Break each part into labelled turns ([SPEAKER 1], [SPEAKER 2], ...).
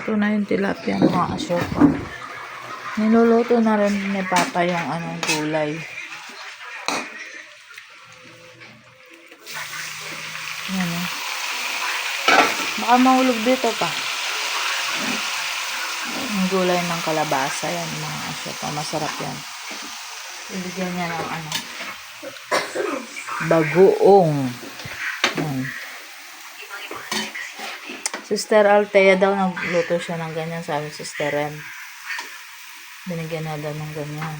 [SPEAKER 1] Luto na yung tilapia mga asyopa. Niluluto na rin ni Papa yung anong gulay. Yan o. Baka mahulog dito pa. Yung gulay ng kalabasa yan mga asyopa. Masarap yan. Ibigyan niya ng ano. Bagoong. Yan. Sister Althea daw nagluto siya ng ganyan, sabi Sister Ren. Binigyan na daw ng ganyan.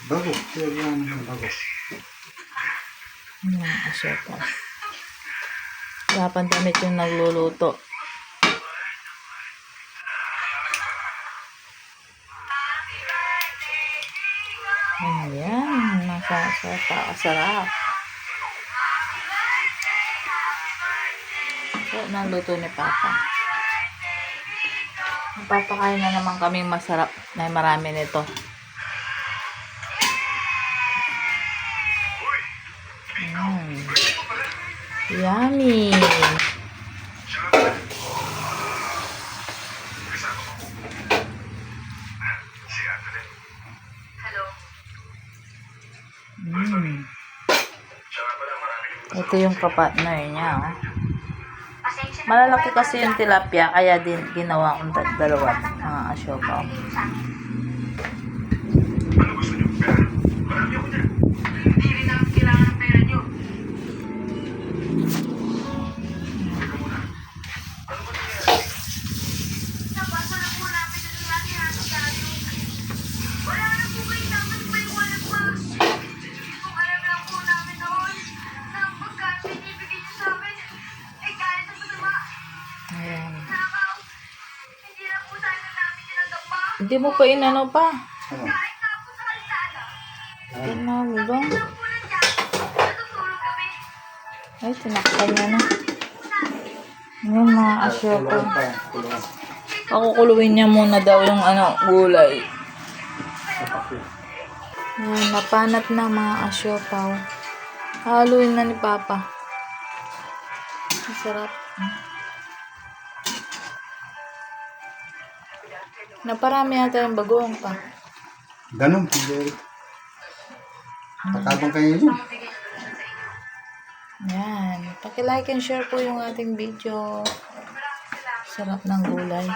[SPEAKER 2] Bago, siya yan ng bago.
[SPEAKER 1] Asyopa. Dapat damit yung nagluluto. Ayan, masarap. So, naluto ni Papa. Papakain na naman kaming masarap na marami nito. Yummy! Ito yung kapartner niya. Oh. Malalaki kasi yung tilapia, kaya din ginawa kong dalawa mga asyopa. Ayan. Hindi mo pa inano pa. Tinawag ba? Ay, tinakpan niya na. Ayan mga asyopa. Pakukuluin niya muna daw yung ano, gulay. Ayan, napanat na mga asyopa. Haluin na ni Papa. Masarap. Naparami yata yung bagoong pa.
[SPEAKER 2] Ganun. Patabang kayo yun.
[SPEAKER 1] Yan. Paki-like and share po yung ating video. Sarap ng gulay.